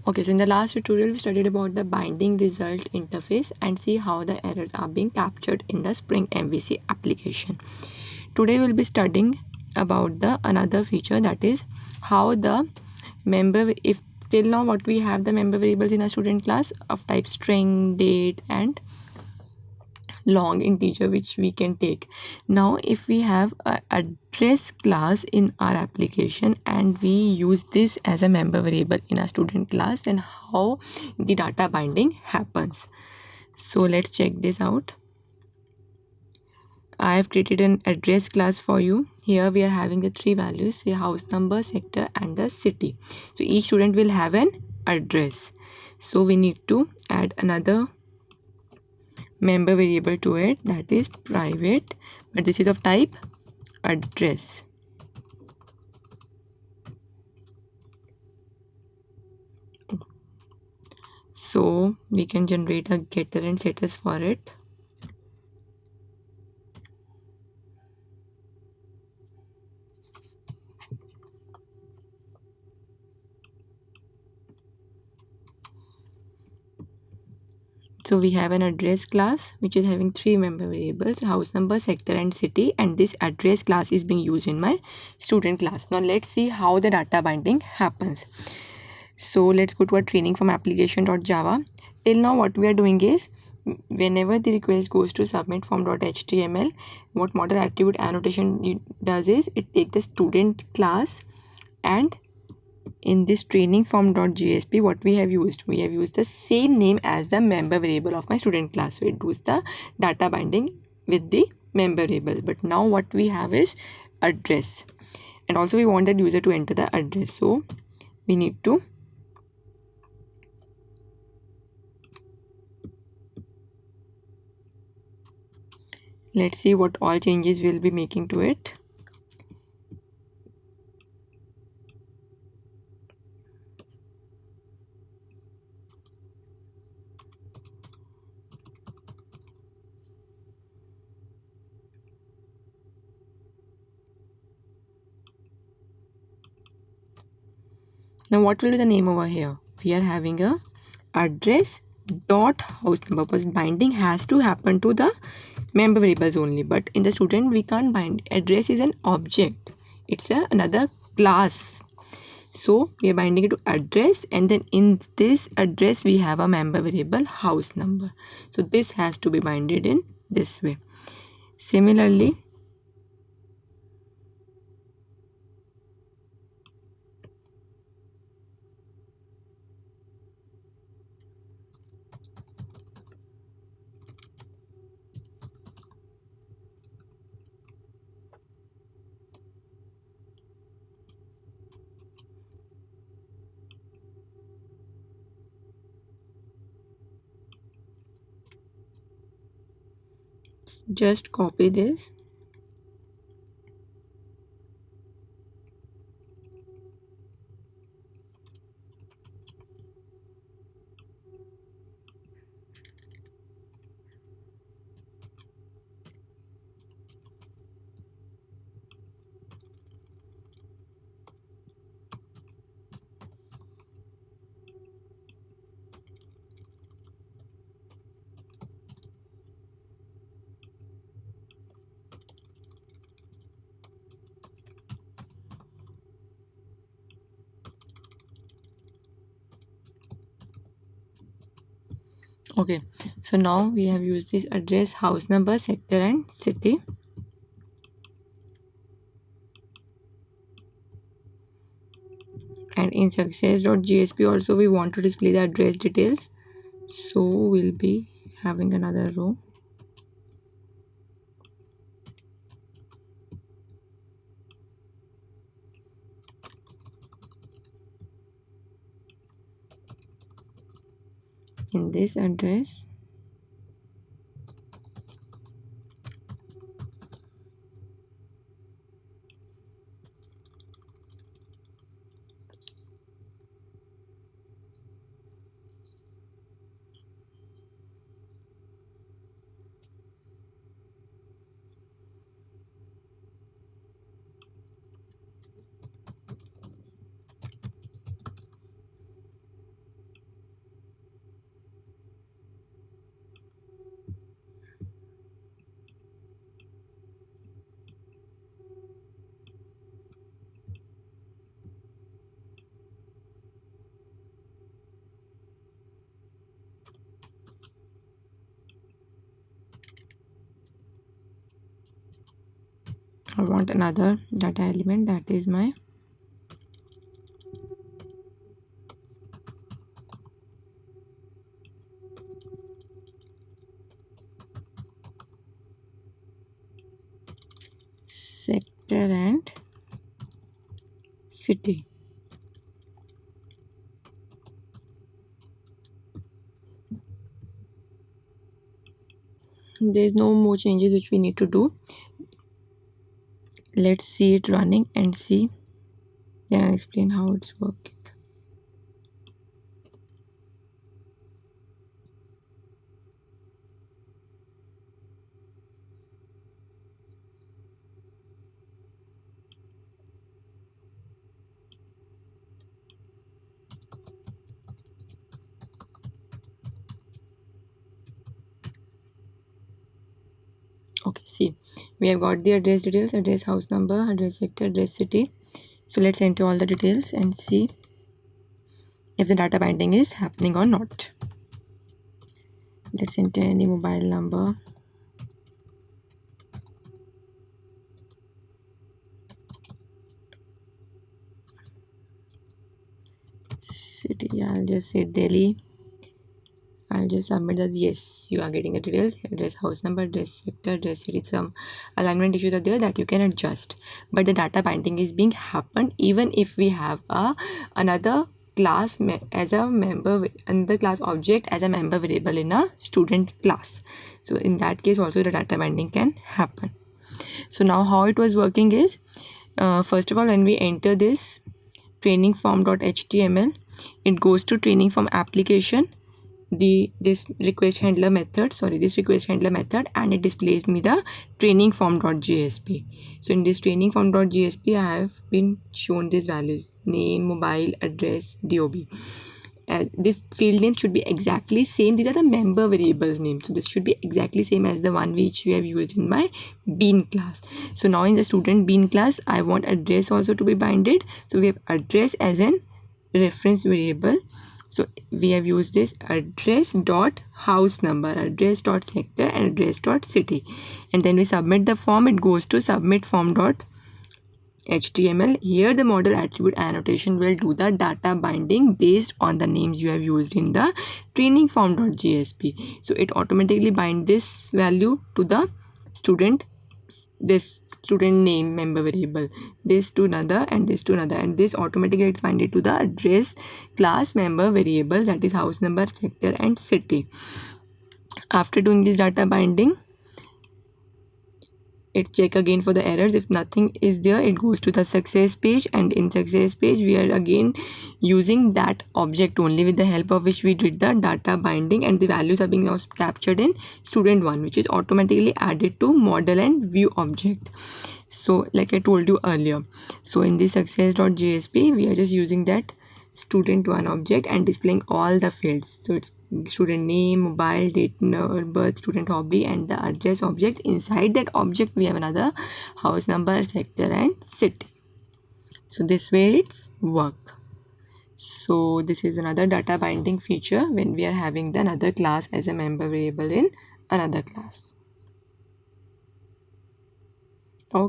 Okay, so in the last tutorial we studied about the binding result interface and see how the errors are being captured in the Spring MVC application. Today we'll be studying about the another feature, that is how the member, if till now what we have the member variables in a student class of type string, date and long integer which we can take. Now if we have a address class in our application and we use this as a member variable in a student class, then how the data binding happens. So let's check this out. I have created an address class for you. Here we are having the three values, say house number, sector and the city. So each student will have an address. So we need to add another member variable to it, that is private, but this is of type address. So we can generate a getter and setters for it. So we have an address class which is having three member variables, house number, sector and city, and this address class is being used in my student class. Now let's see how the data binding happens. So let's go to our training from application.java. Till now what we are doing is, whenever the request goes to submit form.html, what model attribute annotation does is it takes the student class, and in this training form.jsp what we have used the same name as the member variable of my student class. So it does the data binding with the member variable. But now what we have is address, and also we want that user to enter the address. So we need to let's see what all changes we'll be making to it. Now what will be the name over here? We are having a address dot house number, because binding has to happen to the member variables only, but in the student we can't bind. Address is an object, it's another class, so we are binding it to address, and then in this address we have a member variable house number. So this has to be binded in this way. Similarly, just copy this, okay. So now we have used this address, house number, sector and city. And in success.jsp also we want to display the address details, so we'll be having another row. In this address, I want another data element, that is my sector and city. There's no more changes which we need to do. Let's see it running and see, then I'll explain how it's working. Okay, see, we have got the address details, address, house number, address sector, address city. So let's enter all the details and see if the data binding is happening or not. Let's enter any mobile number. City, I'll just say Delhi. I'll just submit that yes, you are getting the details, address, house number, address sector, address city. Some alignment issues are there that you can adjust, but the data binding is being happened even if we have another class as a member, another class object as a member variable in a student class. So in that case also the data binding can happen. So now how it was working is, first of all, when we enter this training form.html, it goes to training form application, this request handler method, and it displays me the training form.jsp. So in this training form.jsp I have been shown these values: name, mobile, address, dob. This field name should be exactly same. These are the member variables name, so this should be exactly same as the one which we have used in my bean class. So now in the student bean class I want address also to be binded, so we have address as an reference variable. So we have used this address dot house number, address dot sector, and address dot city, and then we submit the form. It goes to submit form dot html. Here the model attribute annotation will do the data binding based on the names you have used in the training form.jsp. So it automatically bind this value to the student, this student name member variable, this to another, and this to another, and this automatically gets binded to the address class member variable, that is house number, sector, and city. After doing this data binding, it check again for the errors. If nothing is there, it goes to the success page, and in success page we are again using that object only with the help of which we did the data binding, and the values are being now captured in student one, which is automatically added to model and view object. So like I told you earlier, so in this success.jsp we are just using that student one object and displaying all the fields. So it's student name, mobile, date of birth, student hobby, and the address object. Inside that object we have another house number, sector, and city. So this way it's work. So this is another data binding feature when we are having the another class as a member variable in another class. Okay.